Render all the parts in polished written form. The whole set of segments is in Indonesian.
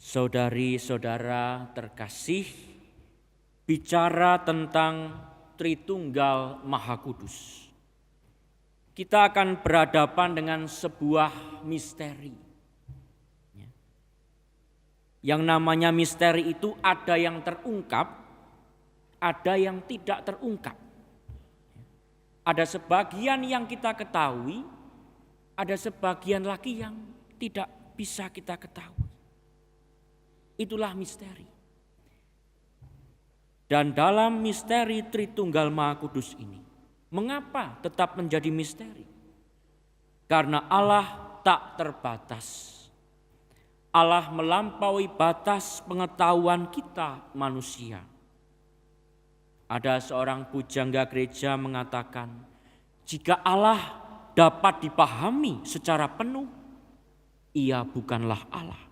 Saudari-saudara terkasih, bicara tentang Tritunggal Maha Kudus, kita akan berhadapan dengan sebuah misteri. Yang namanya misteri itu ada yang terungkap, ada yang tidak terungkap. Ada sebagian yang kita ketahui, ada sebagian lagi yang tidak bisa kita ketahui. Itulah misteri. Dan dalam misteri Tritunggal Maha Kudus ini, mengapa tetap menjadi misteri? Karena Allah tak terbatas. Allah melampaui batas pengetahuan kita manusia. Ada seorang pujangga gereja mengatakan, jika Allah dapat dipahami secara penuh, ia bukanlah Allah.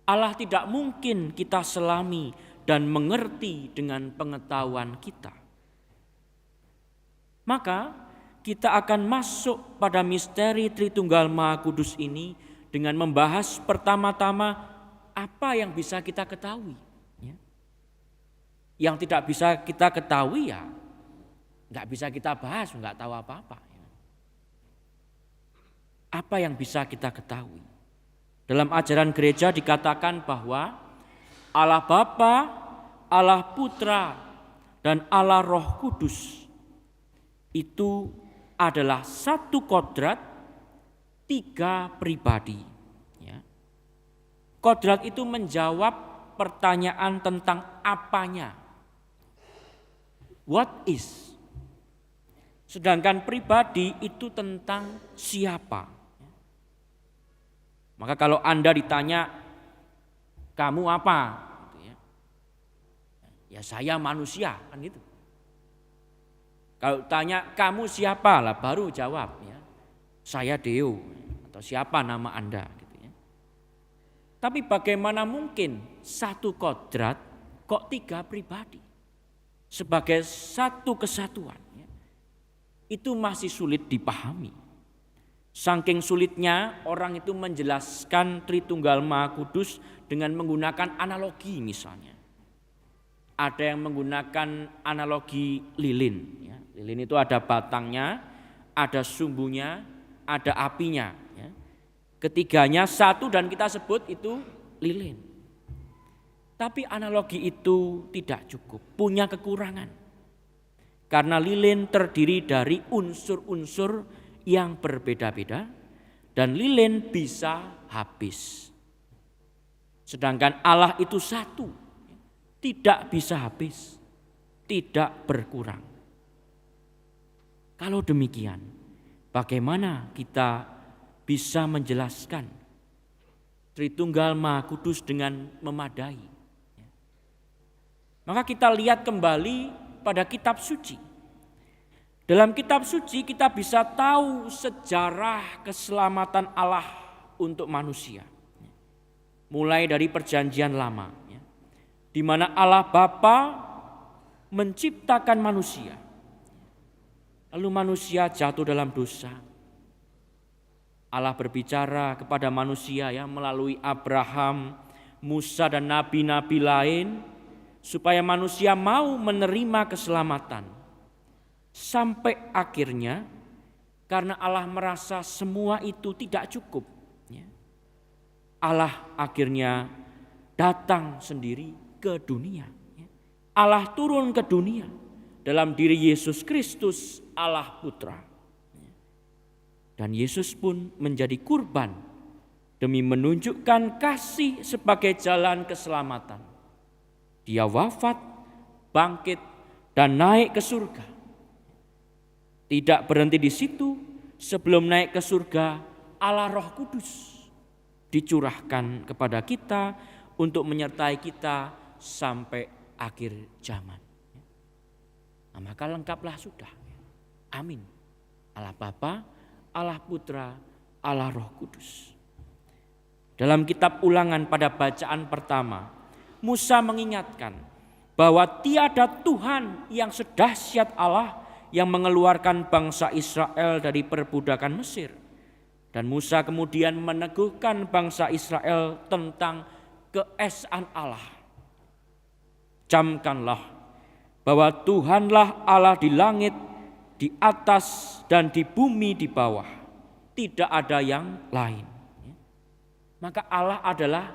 Allah tidak mungkin kita selami dan mengerti dengan pengetahuan kita. Maka kita akan masuk pada misteri Tritunggal Maha Kudus ini dengan membahas pertama-tama apa yang bisa kita ketahui. Yang tidak bisa kita ketahui ya nggak bisa kita bahas, nggak tahu apa-apa. Apa yang bisa kita ketahui? Dalam ajaran gereja dikatakan bahwa Allah Bapa, Allah Putra, dan Allah Roh Kudus itu adalah satu kodrat, tiga pribadi. Kodrat itu menjawab pertanyaan tentang apanya. What is? Sedangkan pribadi itu tentang siapa. Maka kalau Anda ditanya, kamu apa? Ya saya manusia, kan gitu. Kalau tanya kamu siapa lah baru jawab ya. Saya Deo atau siapa nama Anda gitu ya. Tapi bagaimana mungkin satu kodrat kok tiga pribadi? Sebagai satu kesatuan ya. Itu masih sulit dipahami. Saking sulitnya orang itu menjelaskan Tritunggal Maha Kudus dengan menggunakan analogi misalnya. Ada yang menggunakan analogi lilin. Ya. Lilin itu ada batangnya, ada sumbunya, ada apinya. Ya. Ketiganya satu dan kita sebut itu lilin. Tapi analogi itu tidak cukup, punya kekurangan. Karena lilin terdiri dari unsur-unsur yang berbeda-beda dan lilin bisa habis. Sedangkan Allah itu satu, tidak bisa habis, tidak berkurang. Kalau demikian, bagaimana kita bisa menjelaskan Tritunggal Maha Kudus dengan memadai? Maka kita lihat kembali pada kitab suci. Dalam kitab suci kita bisa tahu sejarah keselamatan Allah untuk manusia. Mulai dari perjanjian lama. Di mana Allah Bapa menciptakan manusia. Lalu manusia jatuh dalam dosa. Allah berbicara kepada manusia ya melalui Abraham, Musa dan nabi-nabi lain. Supaya manusia mau menerima keselamatan. Sampai akhirnya karena Allah merasa semua itu tidak cukup. Allah akhirnya datang sendiri ke dunia. Allah turun ke dunia dalam diri Yesus Kristus Allah Putra. Dan Yesus pun menjadi kurban demi menunjukkan kasih sebagai jalan keselamatan. Dia wafat, bangkit, dan naik ke surga. Tidak berhenti di situ, sebelum naik ke surga, Allah Roh Kudus dicurahkan kepada kita untuk menyertai kita sampai akhir zaman. Nah, maka lengkaplah sudah. Amin. Allah Bapa, Allah Putra, Allah Roh Kudus. Dalam kitab Ulangan pada bacaan pertama, Musa mengingatkan bahwa tiada Tuhan yang sedahsyat Allah yang mengeluarkan bangsa Israel dari perbudakan Mesir. Dan Musa kemudian meneguhkan bangsa Israel tentang keesaan Allah. Camkanlah bahwa Tuhanlah Allah di langit, di atas dan di bumi di bawah. Tidak ada yang lain. Maka Allah adalah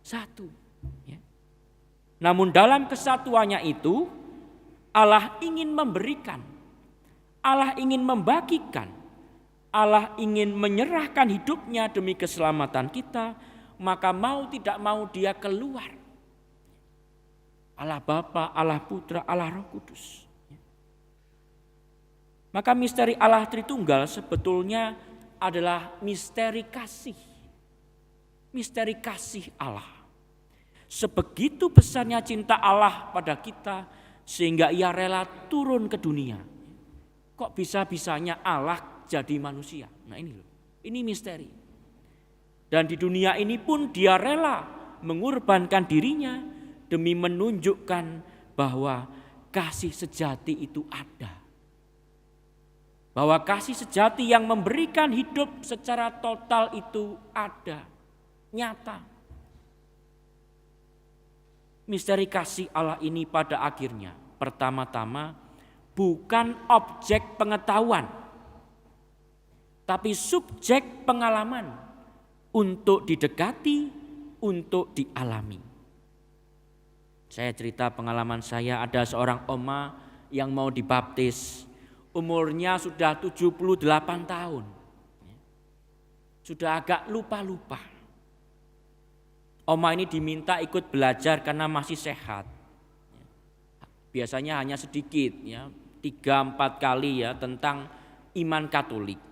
satu. Namun dalam kesatuannya itu Allah ingin memberikan, Allah ingin membagikan, Allah ingin menyerahkan hidupnya demi keselamatan kita, maka mau tidak mau dia keluar. Allah Bapa, Allah Putra, Allah Roh Kudus. Maka misteri Allah Tritunggal sebetulnya adalah misteri kasih. Misteri kasih Allah. Sebegitu besarnya cinta Allah pada kita sehingga ia rela turun ke dunia. Kok bisa-bisanya Allah jadi manusia? Nah ini loh, ini misteri. Dan di dunia ini pun dia rela mengorbankan dirinya demi menunjukkan bahwa kasih sejati itu ada. Bahwa kasih sejati yang memberikan hidup secara total itu ada, nyata. Misteri kasih Allah ini pada akhirnya pertama-tama bukan objek pengetahuan, tapi subjek pengalaman untuk didekati, untuk dialami. Saya cerita pengalaman saya, ada seorang oma yang mau dibaptis, umurnya sudah 78 tahun, sudah agak lupa-lupa. Oma ini diminta ikut belajar karena masih sehat. Biasanya hanya sedikit, 3-4 kali tentang iman Katolik.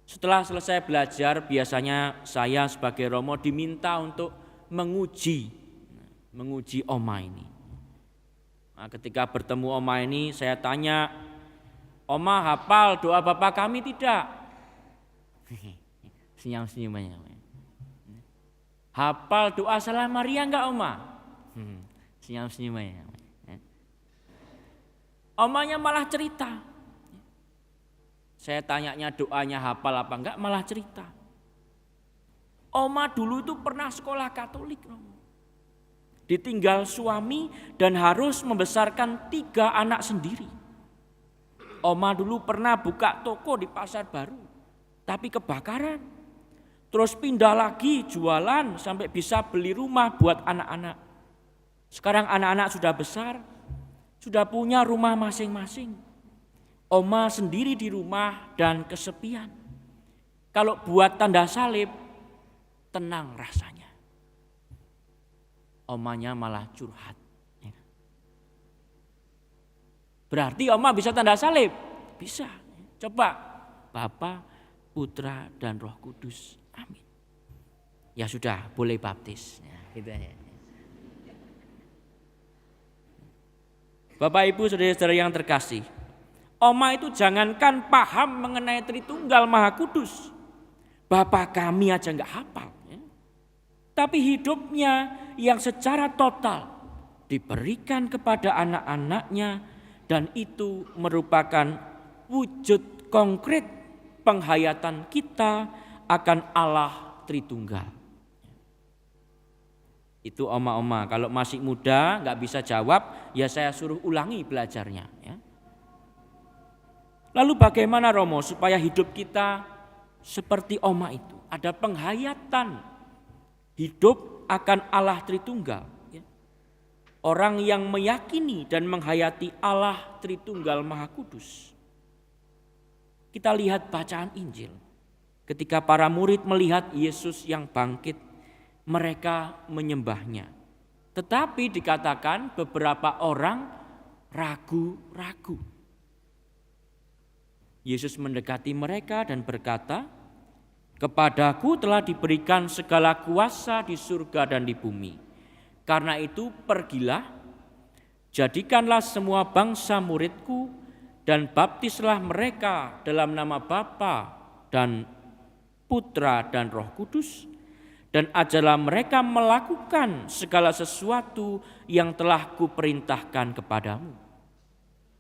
Setelah selesai belajar, biasanya saya sebagai romo diminta untuk menguji oma ini. Nah, ketika bertemu oma ini, saya tanya, "Oma hafal doa Bapa kami tidak?" Senyum-senyum aja. "Hafal doa Salam Maria enggak, Oma?" Senyum-senyum aja. Omanya malah cerita. Saya tanyanya doanya hafal apa enggak, malah cerita. Oma dulu itu pernah sekolah Katolik, ditinggal suami dan harus membesarkan 3 anak sendiri. Oma dulu pernah buka toko di Pasar Baru, tapi kebakaran. Terus pindah lagi jualan sampai bisa beli rumah buat anak-anak. Sekarang anak-anak sudah besar, sudah punya rumah masing-masing. Oma sendiri di rumah dan kesepian. Kalau buat tanda salib, tenang rasanya. Omanya malah curhat. Berarti oma bisa tanda salib? Bisa. Coba Bapa, Putra dan Roh Kudus. Amin. Ya sudah, boleh baptis. Gitu aja. Bapak Ibu saudara-saudara yang terkasih, oma itu jangankan paham mengenai Tritunggal Maha Kudus, Bapa kami aja enggak hafal. Tapi hidupnya yang secara total diberikan kepada anak-anaknya, dan itu merupakan wujud konkret penghayatan kita akan Allah Tritunggal. Itu oma-oma, kalau masih muda nggak bisa jawab, ya saya suruh ulangi belajarnya. Lalu bagaimana Romo supaya hidup kita seperti oma itu? Ada penghayatan hidup akan Allah Tritunggal. Orang yang meyakini dan menghayati Allah Tritunggal Maha Kudus. Kita lihat bacaan Injil. Ketika para murid melihat Yesus yang bangkit, mereka menyembahnya. Tetapi dikatakan beberapa orang ragu-ragu. Yesus mendekati mereka dan berkata, "Kepadaku telah diberikan segala kuasa di surga dan di bumi. Karena itu pergilah, jadikanlah semua bangsa muridku dan baptislah mereka dalam nama Bapa dan Putra dan Roh Kudus, dan ajarlah mereka melakukan segala sesuatu yang telah kuperintahkan kepadamu.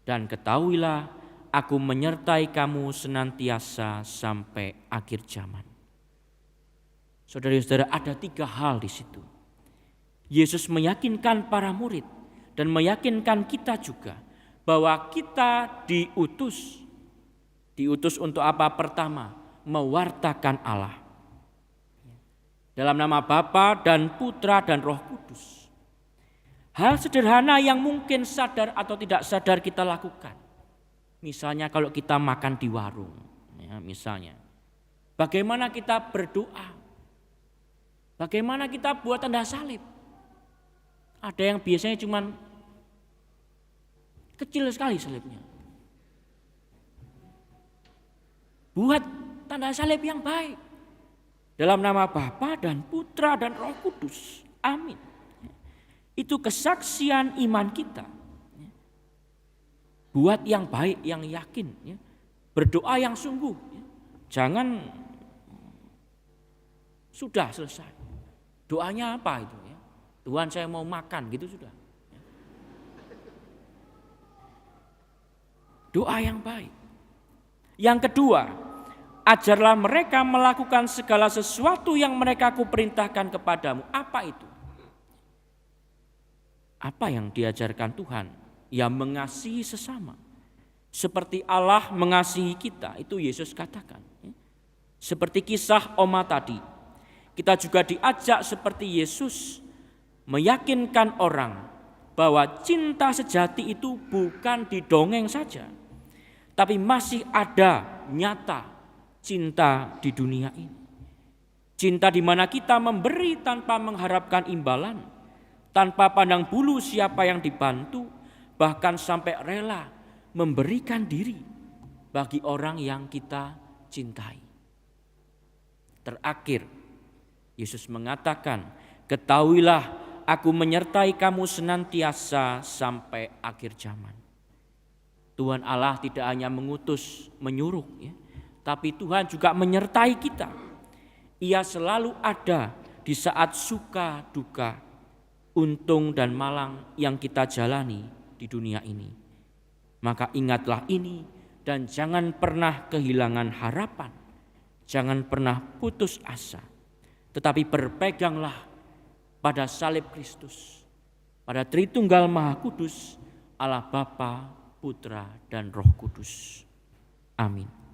Dan ketahuilah, aku menyertai kamu senantiasa sampai akhir zaman." Saudara-saudara, ada 3 hal di situ. Yesus meyakinkan para murid dan meyakinkan kita juga bahwa kita diutus. Diutus untuk apa? Pertama, mewartakan Allah. Dalam nama Bapa dan Putra dan Roh Kudus. Hal sederhana yang mungkin sadar atau tidak sadar kita lakukan. Misalnya kalau kita makan di warung, ya, misalnya. Bagaimana kita berdoa? Bagaimana kita buat tanda salib? Ada yang biasanya cuman kecil sekali salibnya. Buat tanda salib yang baik. Dalam nama Bapa dan Putra dan Roh Kudus. Amin. Itu kesaksian iman kita. Buat yang baik, yang yakin. Berdoa yang sungguh. Jangan sudah selesai. Doanya apa itu? Tuhan, saya mau makan, gitu sudah. Doa yang baik. Yang kedua, ajarlah mereka melakukan segala sesuatu yang mereka kuperintahkan kepadamu. Apa itu? Apa yang diajarkan Tuhan? Ya, mengasihi sesama. Seperti Allah mengasihi kita, itu Yesus katakan. Seperti kisah Oma tadi, kita juga diajak seperti Yesus meyakinkan orang bahwa cinta sejati itu bukan didongeng saja, tapi masih ada nyata cinta di dunia ini. Cinta di mana kita memberi tanpa mengharapkan imbalan, tanpa pandang bulu siapa yang dibantu, bahkan sampai rela memberikan diri bagi orang yang kita cintai. Terakhir, Yesus mengatakan, ketahuilah aku menyertai kamu senantiasa sampai akhir zaman. Tuhan Allah tidak hanya mengutus, menyuruh, ya, tapi Tuhan juga menyertai kita. Ia selalu ada di saat suka duka, untung dan malang yang kita jalani di dunia ini. Maka ingatlah ini dan jangan pernah kehilangan harapan. Jangan pernah putus asa. Tetapi berpeganglah pada salib Kristus, pada Tritunggal Maha Kudus, Allah Bapa, Putra, dan Roh Kudus. Amin.